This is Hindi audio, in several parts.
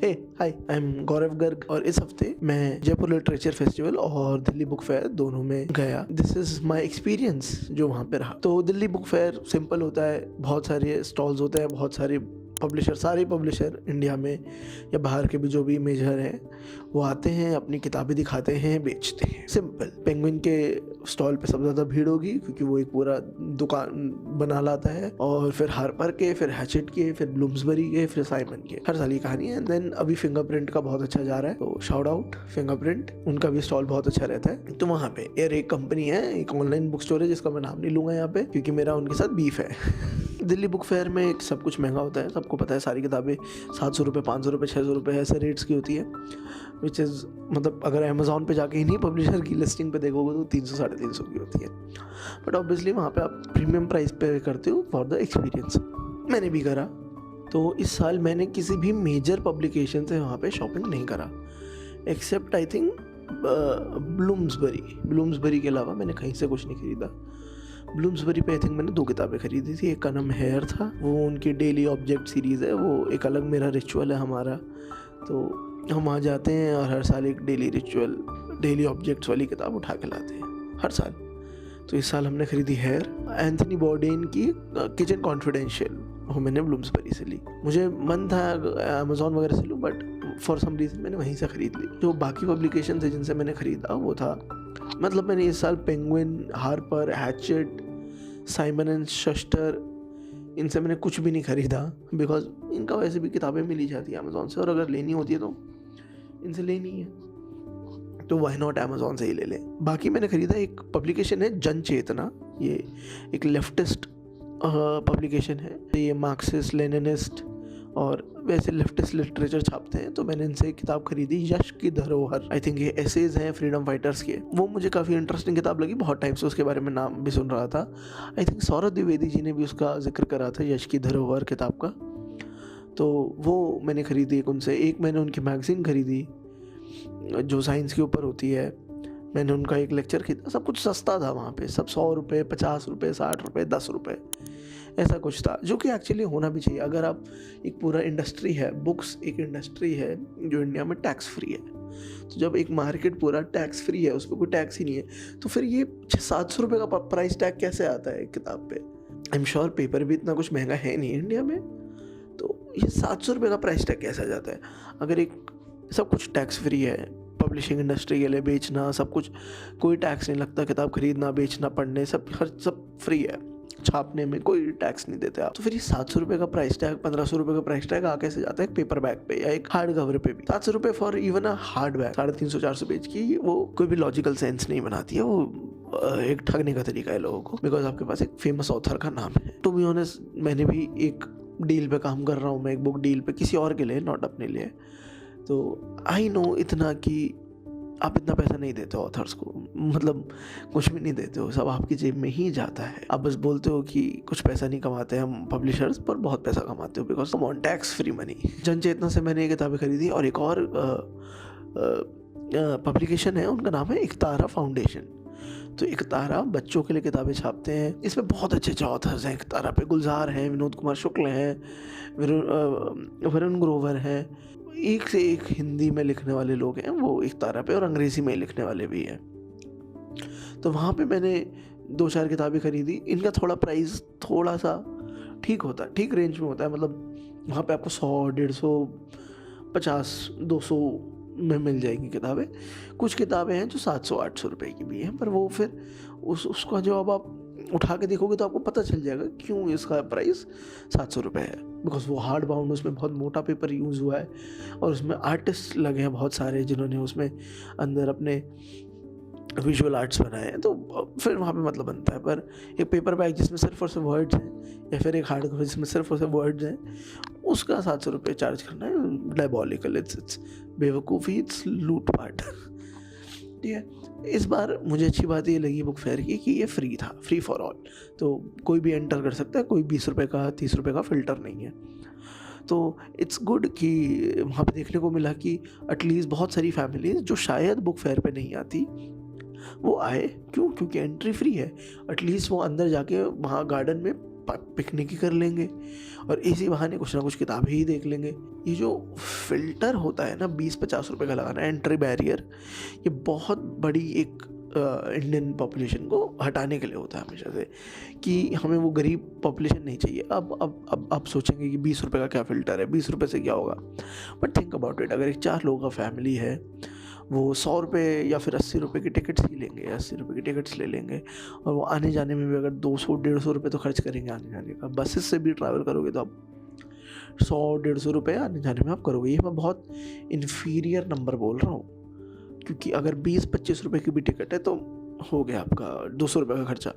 हे हाय, आई एम गौरव गर्ग और इस हफ्ते मैं जयपुर लिटरेचर फेस्टिवल और दिल्ली बुक फेयर दोनों में गया। दिस इज माय एक्सपीरियंस जो वहाँ पे रहा। तो दिल्ली बुक फेयर सिंपल होता है, बहुत सारे स्टॉल्स होते हैं, बहुत सारे पब्लिशर, सारे पब्लिशर इंडिया में या बाहर के भी जो भी मेजर हैं वो आते हैं, अपनी किताबें दिखाते हैं, बेचते हैं। सिंपल। पेंगुइन के स्टॉल पे सबसे ज़्यादा भीड़ होगी क्योंकि वो एक पूरा दुकान बना लाता है, और फिर हार्पर के, फिर हैचेट के, फिर ब्लूम्सबरी के, फिर साइमन के। हर साल की कहानी है। देन अभी फिंगरप्रिंट का बहुत अच्छा जा रहा है, तो शाउट आउट फिंगरप्रिंट, उनका भी स्टॉल बहुत अच्छा रहता है। तो वहाँ पे यार एक कंपनी है, एक ऑनलाइन बुक स्टोर है जिसका मैं नाम नहीं लूँगा यहाँ पे क्योंकि मेरा उनके साथ बीफ है। दिल्ली बुक फेयर में सब कुछ महंगा होता है, सबको पता है। सारी किताबें 700 रुपये, 500 रुपये, 600 रुपये ऐसे रेट्स की होती है, विच इज़ मतलब अगर अमेज़ॉन पे जाके इन्हीं पब्लिशर की लिस्टिंग पे देखोगे तो 300 साढ़े 300 की होती है। बट ऑब्वियसली वहाँ पे आप प्रीमियम प्राइस पे करते हो फॉर द एक्सपीरियंस। मैंने भी करा। तो इस साल मैंने किसी भी मेजर पब्लिकेशन से वहाँ पे शॉपिंग नहीं करा, एक्सेप्ट आई थिंक ब्लूम्सबरी के अलावा मैंने कहीं से कुछ नहीं खरीदा। ब्लूम्सबरी पे आई थिंक मैंने 2 किताबें खरीदी थी। एक का नाम हेयर था, वो उनकी डेली ऑब्जेक्ट सीरीज़ है, वो एक अलग मेरा रिचुअल है हमारा। तो हम वहाँ जाते हैं और हर साल एक डेली ऑब्जेक्ट्स वाली किताब उठा के लाते हैं हर साल। तो इस साल हमने खरीदी हेयर, एंथनी बोर्डेन की किचन कॉन्फिडेंशियल, वो मैंने ब्लूम्सबरी से ली। मुझे मन था अमेज़ॉन वगैरह से लूँ, बट फॉर सम रीज़न मैंने वहीं से खरीद ली। जो बाकी पब्लिकेशन थे जिनसे मैंने ख़रीदा वो था, मतलब मैंने इस साल Penguin, Harper, Hachette, Simon and Schuster, इनसे मैंने कुछ भी नहीं ख़रीदा बिकॉज इनका वैसे भी किताबें मिली जाती है अमेज़ॉन से, और अगर लेनी होती है तो इनसे लेनी है तो वाई नॉट अमेज़ॉन से ही ले लें। बाकी मैंने ख़रीदा एक पब्लिकेशन है जन चेतना, ये एक लेफ्टिस्ट पब्लिकेशन है। ये मार्क्सिस्ट, लेनिनिस्ट और वैसे लेफ्टिस्ट लिटरेचर छापते हैं। तो मैंने इनसे एक किताब खरीदी, यश की धरोहर। आई थिंक ये एसेज हैं फ्रीडम फाइटर्स के। वो मुझे काफ़ी इंटरेस्टिंग किताब लगी, बहुत टाइम से उसके बारे में नाम भी सुन रहा था। आई थिंक सौरभ द्विवेदी जी ने भी उसका जिक्र करा था, यश की धरोहर किताब का। तो वो मैंने खरीदी एक उनसे। एक मैंने उनकी मैगज़ीन खरीदी जो साइंस के ऊपर होती है, मैंने उनका एक लेक्चर खरीदा। सब कुछ सस्ता था वहाँ पे, सब 100 रुपये, 50 रुपये, 60 रुपये, 10 रुपये ऐसा कुछ था, जो कि एक्चुअली होना भी चाहिए। अगर आप, एक पूरा इंडस्ट्री है, बुक्स एक इंडस्ट्री है जो इंडिया में टैक्स फ्री है। तो जब एक मार्केट पूरा टैक्स फ्री है, उस पर कोई टैक्स ही नहीं है, तो फिर ये 700 रुपये का प्राइस टैग कैसे आता है किताब पे? आई एम श्योर पेपर भी इतना कुछ महंगा है नहीं इंडिया में, तो ये 700 रुपये का प्राइस टैग कैसे आ जाता है? अगर एक सब कुछ टैक्स फ्री है, पब्लिशिंग इंडस्ट्री के लिए बेचना सब कुछ, कोई टैक्स नहीं लगता, किताब खरीदना, बेचना, पढ़ने, सब फ्री है, छापने में कोई टैक्स नहीं देते आप। तो फिर ये 700 रुपये का प्राइस टैग, 1500 रुपये का प्राइस टैग आ कैसे जाता है पेपर बैग पे या एक हार्ड कवर पे भी? 700 रुपये for even a hard bag, 350-400 page की, वो कोई भी लॉजिकल सेंस नहीं बनाती है। वो एक ठगने का तरीका है लोगों को, बिकॉज आपके पास एक फेमस ऑथर का नाम है। टू बी ऑनेस्ट, मैंने भी एक डील पे काम कर रहा हूँ, मैं एक बुक डील पे, किसी और के लिए, नॉट अपने लिए। तो आई नो इतना कि आप इतना पैसा नहीं देते हो ऑथर्स को, मतलब कुछ भी नहीं देते हो, सब आपकी जेब में ही जाता है। आप बस बोलते हो कि कुछ पैसा नहीं कमाते हम पब्लिशर्स, पर बहुत पैसा कमाते हो because on tax free money. जन चेतना से मैंने ये किताबें खरीदी, और एक और पब्लिकेशन है, उनका नाम है इकतारा फाउंडेशन। तो इकतारा बच्चों के लिए किताबें छापते हैं। इसमें बहुत अच्छे अच्छे ऑथर्स हैं इकतारा पे। गुलजार हैं, विनोद कुमार शुक्ल हैं, वरुण ग्रोवर हैं, एक से एक हिंदी में लिखने वाले लोग हैं वो इकतारा पे, और अंग्रेज़ी में लिखने वाले भी हैं। तो वहाँ पे मैंने 2-4 किताबें खरीदी। इनका थोड़ा प्राइस थोड़ा सा ठीक होता है, ठीक रेंज में होता है, मतलब वहाँ पे आपको 100, 150, 50, 200 में मिल जाएंगी किताबें। कुछ किताबें हैं जो 700-800 रुपये की भी हैं, पर वो फिर उसका जब आप उठा के देखोगे तो आपको पता चल जाएगा क्यों इसका प्राइस 700 रुपये है। बिकॉज वो हार्ड बाउंड, उसमें बहुत मोटा पेपर यूज़ हुआ है, और उसमें आर्टिस्ट लगे हैं बहुत सारे जिन्होंने उसमें अंदर अपने विजुअल आर्ट्स बनाए हैं, तो फिर वहाँ पे मतलब बनता है। पर एक पेपर बैग जिसमें सिर्फ और सिर्फ वर्ड्स हैं, या फिर एक हार्ड कवर जिसमें सिर्फ और सिर्फ वर्ड्स हैं, उसका 700 रुपये चार्ज करना है डायबॉलिकल। इट्स बेवकूफ़ी, इट्स लूटपाट। ठीक है। इस बार मुझे अच्छी बात ये लगी बुक फेयर की कि ये फ्री था, फ्री फॉर ऑल। तो कोई भी एंटर कर सकता है, कोई 20 रुपये का, 30 रुपये का फ़िल्टर नहीं है। तो इट्स गुड कि वहाँ पे देखने को मिला कि एटलीस्ट बहुत सारी फैमिलीज जो शायद बुक फेयर पे नहीं आती वो आए। क्योंकि एंट्री फ्री है। एटलीस्ट वो अंदर जाके वहाँ गार्डन में पिकनिक ही कर लेंगे और इसी बहाने कुछ ना कुछ किताबें ही देख लेंगे। ये जो फ़िल्टर होता है ना 20-50 रुपए का लगाना, एंट्री बैरियर, ये बहुत बड़ी एक इंडियन पॉपुलेशन को हटाने के लिए होता है हमेशा से, कि हमें वो गरीब पॉपुलेशन नहीं चाहिए। अब आप सोचेंगे कि 20 रुपये का क्या फ़िल्टर है, 20 रुपये से क्या होगा, बट थिंक अबाउट इट। अगर एक 4 लोगों का फैमिली है, वो 100 रुपये या फिर 80 रुपये की टिकट्स ही लेंगे, 80 रुपये की टिकट्स ले लेंगे, और वो आने जाने में भी अगर 200-150 रुपये तो खर्च करेंगे आने जाने का। बसेस से भी ट्रैवल करोगे तो आप 100-150 रुपये आने जाने में आप करोगे। ये मैं बहुत इन्फीरियर नंबर बोल रहा हूँ, क्योंकि अगर 20-25 रुपये की भी टिकट है तो हो गया आपका 200 रुपये का खर्चा।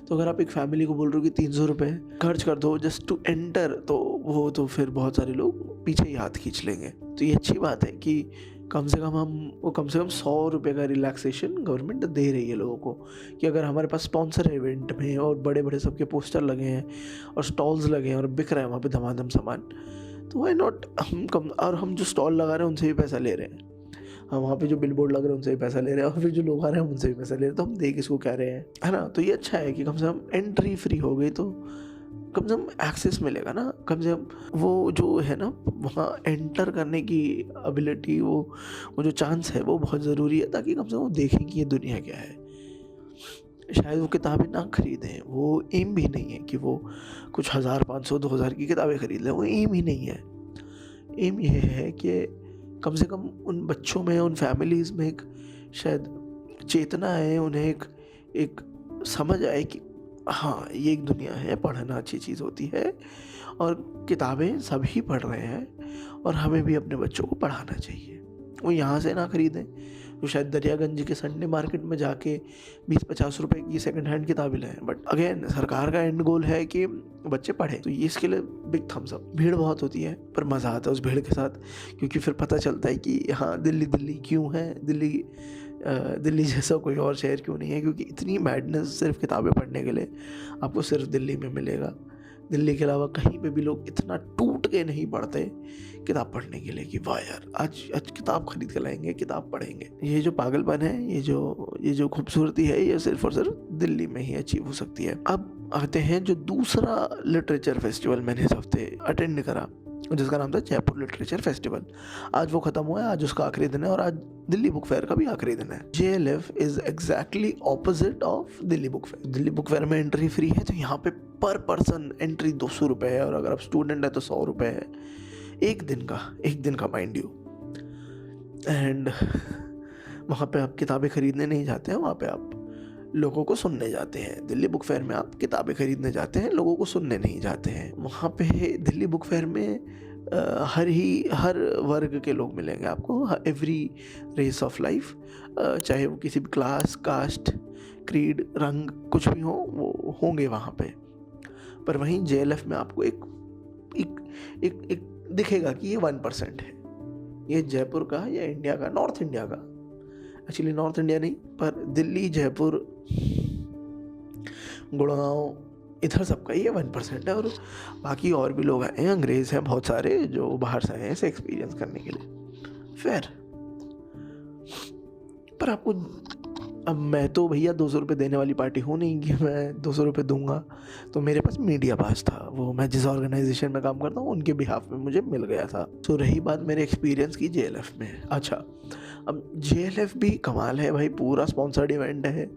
तो अगर आप एक फैमिली को बोल रहे हो कि 300 रुपये खर्च कर दो जस्ट टू एंटर, तो वो तो फिर बहुत सारे लोग पीछे ही हाथ खींच लेंगे। तो ये अच्छी बात है कि कम से कम 100 रुपये का रिलैक्सेशन गवर्नमेंट दे रही है लोगों को, कि अगर हमारे पास स्पॉन्सर है इवेंट में और बड़े बड़े सबके पोस्टर लगे हैं और स्टॉल्स लगे हैं और बिक रहे हैं वहाँ पे धमाधम सामान, तो वाई नॉट हम जो स्टॉल लगा रहे हैं उनसे भी पैसा ले रहे हैं, हम वहाँ पे जो बिल बोर्ड लग रहे हैं उनसे भी पैसा ले रहे हैं, और फिर जो लोग आ रहे हैं उनसे भी पैसा ले रहे हैं, तो हम देख इसको कह रहे हैं, है ना। तो ये अच्छा है कि कम से कम एंट्री फ्री हो गई तो कम से कम एक्सेस मिलेगा ना, कम से कम वो जो है ना वहाँ एंटर करने की एबिलिटी, वो जो चांस है वो बहुत ज़रूरी है, ताकि कम से कम वो देखें कि ये दुनिया क्या है। शायद वो किताबें ना खरीदें, वो एम भी नहीं है कि वो कुछ 1000, 500, 2000 की किताबें खरीद लें, वो एम ही नहीं है। एम ये है कि कम से कम उन बच्चों में, उन फैमिलीज़ में एक शायद चेतना है, उन्हें एक समझ आए कि हाँ ये एक दुनिया है, पढ़ना अच्छी चीज़ होती है और किताबें सभी पढ़ रहे हैं और हमें भी अपने बच्चों को पढ़ाना चाहिए। वो यहाँ से ना खरीदें, तो शायद दरियागंज के संडे मार्केट में जाके 20-50 रुपए की सेकंड हैंड किताबें लें। बट अगेन सरकार का एंड गोल है कि बच्चे पढ़ें, तो ये इसके लिए बिग थम्स अप। भीड़ बहुत होती है पर मज़ा आता है उस भीड़ के साथ, क्योंकि फिर पता चलता है कि हाँ दिल्ली क्यों है, दिल्ली जैसा कोई और शहर क्यों नहीं है, क्योंकि इतनी मैडनेस सिर्फ किताबें पढ़ने के लिए आपको सिर्फ दिल्ली में मिलेगा। दिल्ली के अलावा कहीं पे भी लोग इतना टूट के नहीं पढ़ते किताब पढ़ने के लिए कि वाह यार आज किताब खरीद के लाएंगे, किताब पढ़ेंगे। ये जो पागलपन है, ये जो खूबसूरती है, ये सिर्फ और सिर्फ दिल्ली में ही अचीव हो सकती है। अब आते हैं जो दूसरा लिटरेचर फेस्टिवल मैंने इस हफ्ते अटेंड करा, जिसका नाम था जयपुर लिटरेचर फेस्टिवल। आज वो ख़त्म हुआ है, आज उसका आखिरी दिन है और आज दिल्ली बुक फेयर का भी आखिरी दिन है। JLF is exactly opposite of Delhi book fair. Delhi book fair में एंट्री फ्री है, तो यहाँ पे पर पर्सन एंट्री 200 रुपये है, और अगर आप स्टूडेंट है तो 100 रुपये है, एक दिन का माइंड यू। एंड वहाँ पे आप किताबें खरीदने नहीं जाते हैं, वहाँ पे आप लोगों को सुनने जाते हैं। दिल्ली बुक फेयर में आप किताबें खरीदने जाते हैं, लोगों को सुनने नहीं जाते हैं। वहाँ पे दिल्ली बुक फेयर में हर वर्ग के लोग मिलेंगे आपको, एवरी रेस ऑफ लाइफ, चाहे वो किसी भी क्लास, कास्ट, क्रीड, रंग कुछ भी हो, वो होंगे वहाँ पे। पर वहीं JLF में आपको एक दिखेगा कि ये 1% है, ये जयपुर का या इंडिया का, नॉर्थ इंडिया का, एक्चुअली नॉर्थ इंडिया नहीं पर दिल्ली, जयपुर, गुड़गांव, इधर सबका ये 1% है। और बाकी और भी लोग आए हैं, अंग्रेज हैं बहुत सारे जो बाहर से आए हैं इसे एक्सपीरियंस करने के लिए। फेयर। पर आपको, अब मैं तो भैया 200 रुपये देने वाली पार्टी हूँ नहीं कि मैं 200 रुपये दूंगा, तो मेरे पास मीडिया पास था, वो मैं जिस ऑर्गेनाइजेशन में काम करता हूँ उनके बिहाफ में मुझे मिल गया था। तो रही बात मेरे एक्सपीरियंस की JLF में। अच्छा, अब JLF भी कमाल है भाई, पूरा स्पॉन्सर्ड इवेंट है,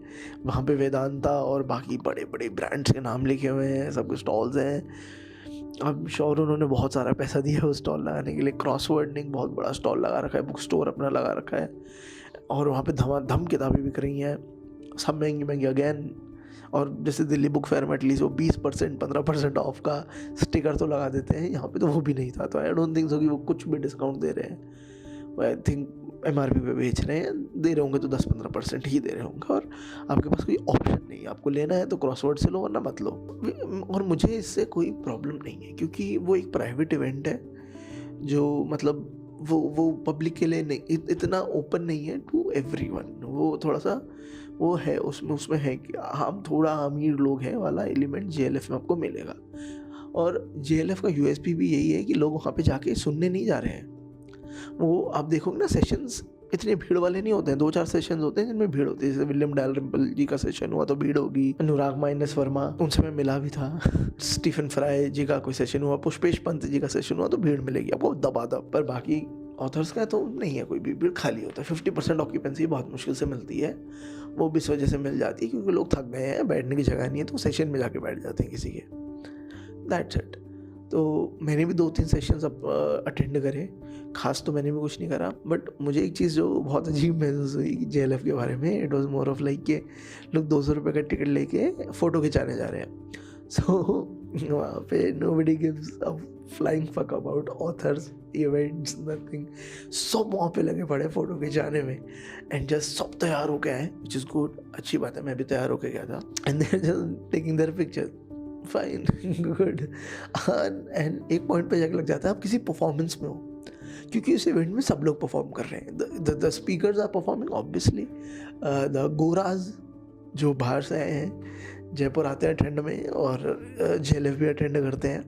वहाँ पे वेदांता और बाकी बड़े बड़े ब्रांड्स के नाम लिखे हुए हैं, सब कुछ स्टॉल्स हैं। अब श्योर उन्होंने बहुत सारा पैसा दिया है उस स्टॉल लगाने के लिए। क्रॉसवर्डिंग बहुत बड़ा स्टॉल लगा रखा है, बुक स्टोर अपना लगा रखा है, और वहाँ पे धमाधम किताबें बिक रही हैं, सब महंगी महंगी अगेन। और जैसे दिल्ली बुक फेयर में एटलीस्ट वो 20%, 15% ऑफ का स्टिकर तो लगा देते हैं, यहाँ पे तो वो भी नहीं था। तो आई डोंट थिंक सो कि वो कुछ भी डिस्काउंट दे रहे हैं। आई थिंक MRP पे बेच रहे हैं, दे रहे होंगे तो 10-15% ही दे रहे होंगे, और आपके पास कोई ऑप्शन नहीं है, आपको लेना है तो क्रॉसवर्ड से लो वरना मत लो। और मुझे इससे कोई प्रॉब्लम नहीं है, क्योंकि वो एक प्राइवेट इवेंट है जो मतलब वो पब्लिक के लिए नहीं, इतना ओपन नहीं है टू एवरीवन। वो थोड़ा सा वो है, उसमें है कि हम थोड़ा अमीर लोग हैं वाला एलिमेंट JLF में आपको मिलेगा। और JLF का USP भी यही है कि लोग वहाँ पे जाके सुनने नहीं जा रहे हैं। वो आप देखोगे ना, सेशंस इतने भीड़ वाले नहीं होते हैं, 2-4 सेशंस होते हैं जिनमें भीड़ होती है, जैसे विलियम डैलरिम्पल जी का सेशन हुआ तो भीड़ होगी, अनुराग माइनस वर्मा उनसे मैं मिला भी था, स्टीफन फ्राई जी का कोई सेशन हुआ, पुष्पेश पंत जी का सेशन हुआ तो भीड़ मिलेगी आपको दबादब। पर बाकी ऑथर्स का तो नहीं है कोई भी भीड़, खाली होता है। 50% ऑक्यूपेंसी बहुत मुश्किल से मिलती है, वो भी इस वजह से मिल जाती है क्योंकि लोग थक गए हैं, बैठने की जगह नहीं है तो सेशन में जाके बैठ जाते हैं किसी के, दैट्स इट। तो मैंने भी 2-3 सेशंस अब अटेंड करे, खास तो मैंने भी कुछ नहीं करा, बट मुझे एक चीज़ जो बहुत अजीब महसूस हुई JLF के बारे में, it was more of like के लोग 200 रुपये का टिकट लेके फ़ोटो खिंचाने जा रहे हैं। सो वहाँ पे nobody gives a flying fuck about authors, events, nothing. सब वहाँ पे लगे पड़े फ़ोटो खिंचाने में एंड जस्ट सब तैयार होके आए, विच इज़ गुड, अच्छी बात है, मैं भी तैयार होके गया था and they are just taking their picture, fine, good. And एक पॉइंट पे जाके लग जाता है आप किसी परफॉर्मेंस में हो, क्योंकि इस इवेंट में सब लोग परफॉर्म कर रहे हैं, the speakers are performing obviously, the गोराज जो बाहर से आए हैं, जयपुर आते हैं ठंड में और JLF भी अटेंड करते हैं,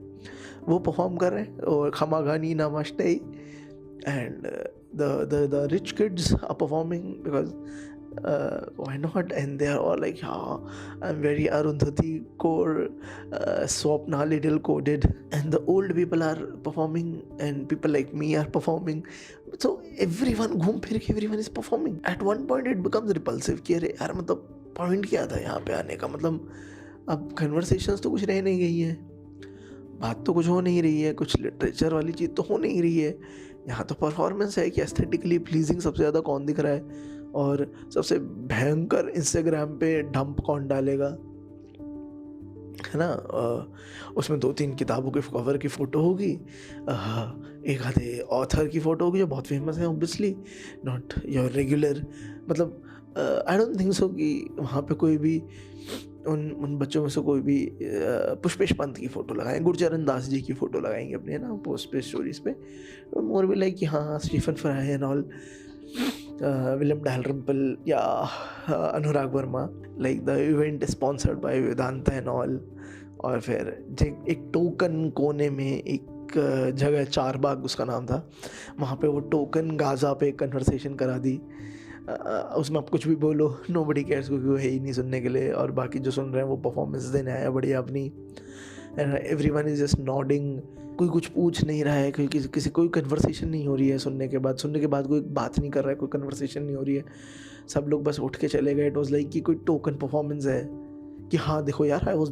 वो परफॉर्म कर रहे हैं, और खमागानी नमस्ते and the rich kids are performing because why not, and they are all like, yeah, I'm very Arundhati core, Swapna little coded, and the old people are performing and people like me are performing, so everyone घूम फिर के everyone is performing. At one point it becomes repulsive कि अरे यार मतलब पॉइंट क्या था यहाँ पे आने का, मतलब अब कन्वर्सेशंस तो कुछ रह नहीं गई है, बात तो कुछ हो नहीं रही है, कुछ लिटरेचर वाली चीज़ तो हो नहीं रही है, यहाँ तो परफॉर्मेंस है कि एस्थेटिकली प्लीजिंग सबसे ज़्यादा कौन दिख रहा है और सबसे भयंकर इंस्टाग्राम पे डंप कौन डालेगा, है ना। उसमें 2-3 किताबों के कवर की फ़ोटो होगी, एक आधे ऑथर की फ़ोटो होगी जो बहुत फेमस है, ऑब्वियसली नॉट योर रेगुलर, मतलब आई डोंट थिंक सो कि वहाँ पे कोई भी उन बच्चों में से कोई भी पुष्पेश पंत की फ़ोटो लगाएं, गुरचरण दास जी की फ़ोटो लगाएंगे अपने ना पोस्ट पे, स्टोरीज पे, मोर भी लाइक कि हाँ Stephen Fry and all, William Dalrymple या Anurag Verma, like the event sponsored by Vedanta and all. और फिर एक टोकन कोने में एक जगह, चारबाग उसका नाम था, वहाँ पे वो टोकन गाज़ा पे कन्वर्सेशन करा दी, उसमें आप कुछ भी बोलो नोबडी केयर्स, क्योंकि वो है ही नहीं सुनने के लिए, और बाकी जो सुन रहे हैं वो परफॉर्मेंस देने आया बढ़िया अपनी, and everyone is just nodding, कोई कुछ पूछ नहीं रहा है, किसी कोई कन्वर्सेशन नहीं हो रही है, सुनने के बाद कोई बात नहीं कर रहा है, कोई कन्वर्सेशन नहीं हो रही है, सब लोग बस उठ के चले गए। इट वाज लाइक कि कोई टोकन परफॉर्मेंस है कि हाँ देखो यार आई वाज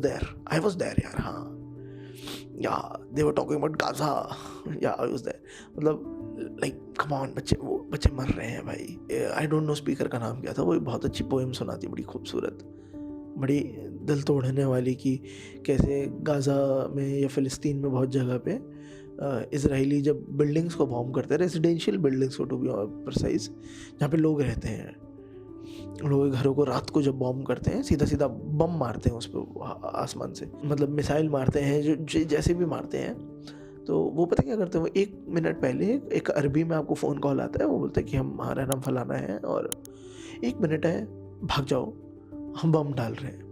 देयर यार, हाँ या दे वर टॉकिंग अबाउट गाज़ा, या आई वाज देयर, मतलब लाइक कम ऑन, बच्चे मर रहे हैं भाई। आई डोंट नो स्पीकर का नाम क्या था, वो बहुत अच्छी पोएम सुनाती, बड़ी खूबसूरत, बड़ी दिल तोड़ने वाली, कि कैसे गाज़ा में या फ़िलिस्तीन में बहुत जगह पे इजरायली जब बिल्डिंग्स को बॉम्ब करते हैं, रेजिडेंशियल बिल्डिंग्स को टू बी प्रिसाइज, जहाँ पे लोग रहते हैं, लोग घरों को रात को जब बॉम्ब करते हैं, सीधा बम मारते हैं उस पर आसमान से, मतलब मिसाइल मारते हैं, जो जैसे भी मारते हैं, तो वो पता क्या करते हैं, वो 1 मिनट पहले एक अरबी में आपको फ़ोन कॉल आता है, वो बोलते हैं कि हमारा नाम फलाना है और 1 मिनट है, भाग जाओ, हम बम डाल रहे हैं।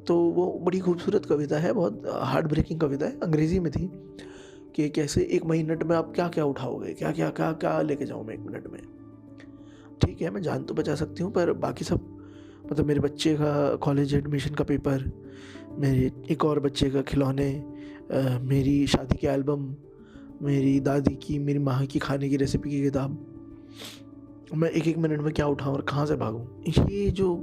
तो वो बड़ी खूबसूरत कविता है, बहुत हार्ट ब्रेकिंग कविता है, अंग्रेज़ी में थी, कि कैसे 1 मिनट में आप क्या क्या उठाओगे, क्या लेके जाऊँ मैं 1 मिनट में। ठीक है, मैं जान तो बचा सकती हूँ, पर बाकी सब, मतलब मेरे बच्चे का कॉलेज एडमिशन का पेपर, मेरे एक और बच्चे का खिलौने, मेरी शादी की एल्बम, मेरी दादी की, मेरी माँ की खाने की रेसिपी की किताब, मैं 1 मिनट में क्या उठाऊँ और कहाँ से भागूँ। ये जो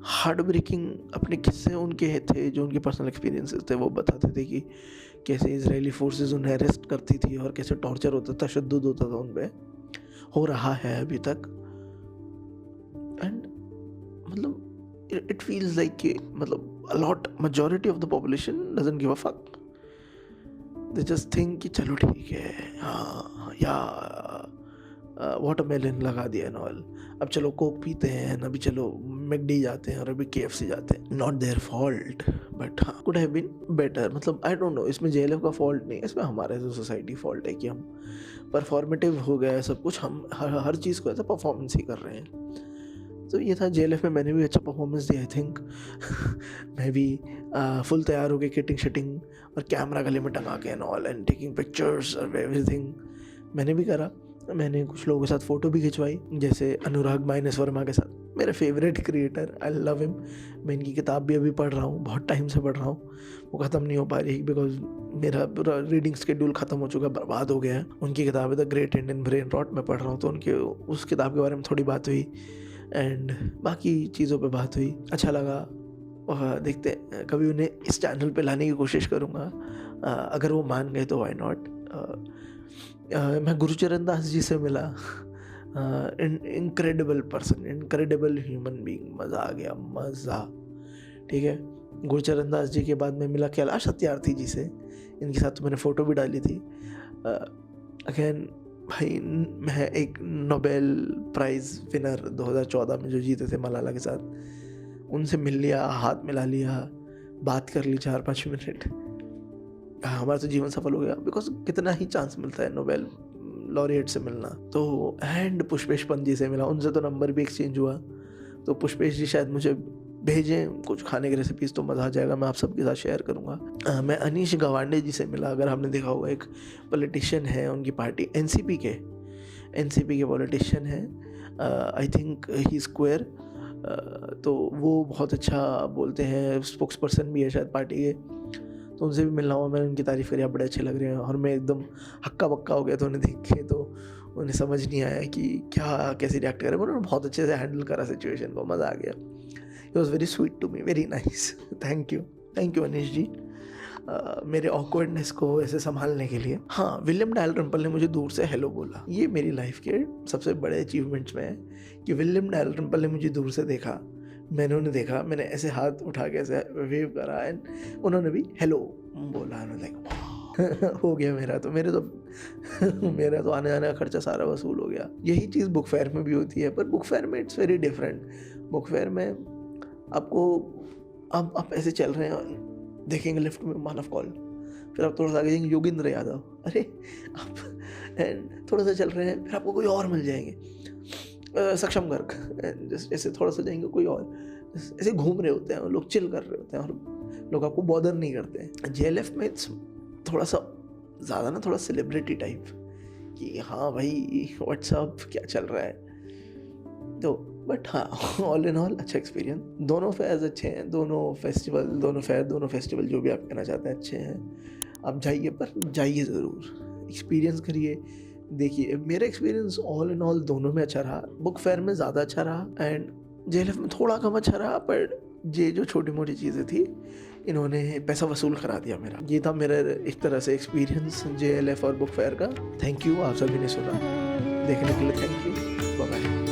हार्ट ब्रेकिंग अपने किस्से उनके थे, जो उनके पर्सनल एक्सपीरियंसेस थे, वो बताते थे कि कैसे इजरायली फोर्सेस उन्हें अरेस्ट करती थी और कैसे टॉर्चर होता था, तशद्दुद होता था उन पर, हो रहा है अभी तक। एंड मतलब इट फील्स लाइक कि मतलब a lot majority of the population doesn't give a fuck, they just think कि चलो ठीक है, हाँ या वाटरमेलन लगा दिया एंड ऑल, अब चलो कोक पीते हैं, अभी चलो मैकडी जाते हैं और अभी KFC जाते हैं, नॉट देयर फॉल्ट, बट हाँ कुड हैव बीन बेटर। मतलब आई डोंट नो, इसमें JLF का फॉल्ट नहीं है, इसमें हमारे जो सोसाइटी फॉल्ट है कि हम परफॉर्मेटिव हो गया है सब कुछ, हम हर चीज़ को ऐसा परफॉर्मेंस ही कर रहे हैं। तो ये था JLF में, मैंने भी अच्छा परफॉर्मेंस दिया आई थिंक। मैं भी फुल तैयार हो गए, किटिंग शिटिंग और कैमरा गले में टंगा के and all and taking pictures और एवरीथिंग, मैंने भी करा। मैंने कुछ लोगों के साथ फ़ोटो भी खिंचवाई, जैसे अनुराग माइनस वर्मा के साथ, मेरे favourite creator, I love him. मैं इनकी किताब भी अभी पढ़ रहा हूँ, बहुत टाइम से पढ़ रहा हूँ, वो ख़त्म नहीं हो पा रही बिकॉज मेरा पूरा रीडिंग शेड्यूल ख़त्म हो चुका है, बर्बाद हो गया है। उनकी किताब है the great Indian brain rot, मैं पढ़ रहा हूँ, तो उनके उस किताब के बारे में थोड़ी बात हुई एंड बाकी चीज़ों पे बात हुई, अच्छा लगा। और देखते हैं, कभी उन्हें इस चैनल पे लाने की कोशिश करूँगा, अगर वो मान गए तो व्हाई नॉट। मैं गुरुचरण दास जी से मिला, incredible person, incredible human being, मज़ा आ गया, मज़ा। ठीक है, गुरुचरण दास जी के बाद मैं मिला कैलाश सत्यार्थी जी से, इनके साथ तो मैंने फ़ोटो भी डाली थी। अगेन भाई, मैं एक नोबेल प्राइज़ विनर 2014 में जो जीते थे मलाला के साथ, उनसे मिल लिया, हाथ मिला लिया, बात कर ली 4-5 मिनट, हमारा तो जीवन सफल हो गया। बिकॉज कितना ही चांस मिलता है नोबेल लॉरिएट से मिलना। तो एंड पुष्पेश पंत जी से मिला, उनसे तो नंबर भी एक्सचेंज हुआ। तो पुष्पेश जी शायद मुझे भेजें कुछ खाने की रेसिपीज़, तो मज़ा आ जाएगा, मैं आप सबके साथ शेयर करूँगा। मैं अनीश गवांडे जी से मिला, अगर आपने देखा होगा, एक पॉलिटिशियन है, उनकी पार्टी एनसीपी के पॉलिटिशियन हैं, आई थिंक ही स्क्वायर, तो वो बहुत अच्छा बोलते हैं, स्पोक्स पर्सन भी है शायद पार्टी के, तो उनसे भी मिलना हुआ। मैंने उनकी तारीफ़ करी, आप बड़े अच्छे लग रहे हैं, और मैं एकदम हक्का बक्का हो गया था उन्हें देख के, तो उन्हें समझ नहीं आया कि क्या कैसे रिएक्ट करें। उन्होंने बहुत अच्छे से हैंडल करा सिचुएशन को, मज़ा आ गया। It was very sweet to me, very nice. Thank you Anish ji, मेरे ऑकवर्डनेस को ऐसे संभालने के लिए। हाँ, विलियम डैलरम्पल ने मुझे दूर से हेलो बोला, ये मेरी लाइफ के सबसे बड़े अचीवमेंट्स में है कि विलियम डैलरम्पल ने मुझे दूर से देखा, मैंने उन्हें देखा, मैंने ऐसे हाथ उठा के ऐसे वेव करा एंड उन्होंने भी हेलो बोला, लाइक हो गया मेरा तो मेरा तो आने जाने का खर्चा सारा वसूल हो गया। यही चीज़ बुक फेयर में भी होती है, पर बुक फेयर में it's very different. Book fair में आपको, अब आप ऐसे चल रहे हैं, देखेंगे लिफ्ट में मानव कौल, फिर आप थोड़ा सा आगे जाएंगे योगेंद्र यादव, अरे आप एंड थोड़ा सा चल रहे हैं, फिर आपको कोई और मिल जाएंगे, सक्षम गर्ग, जस्ट ऐसे थोड़ा सा जाएंगे कोई और, ऐसे घूम रहे होते हैं लोग, चिल कर रहे होते हैं, और लोग आपको बॉदर नहीं करते हैं। जेएलएफ में थोड़ा सा ज़्यादा ना, थोड़ा सेलिब्रिटी टाइप, कि हाँ भाई व्हाट्सअप क्या चल रहा है, तो बट हाँ, ऑल इन ऑल अच्छा एक्सपीरियंस। दोनों फेयर्स अच्छे हैं, दोनों फेस्टिवल जो भी आप कहना चाहते हैं अच्छे हैं। आप जाइए, पर जाइए ज़रूर, एक्सपीरियंस करिए, देखिए। मेरा एक्सपीरियंस ऑल इन ऑल दोनों में अच्छा रहा, बुक फेयर में ज़्यादा अच्छा रहा एंड जेएलएफ में थोड़ा कम अच्छा रहा, पर ये जो छोटी मोटी चीज़ें थी, इन्होंने पैसा वसूल करा दिया मेरा। ये था मेरा एक तरह से एक्सपीरियंस जेएलएफ और बुक फेयर का। थैंक यू, आप सभी ने सुना, देखने के लिए थैंक यू, बाय बाय।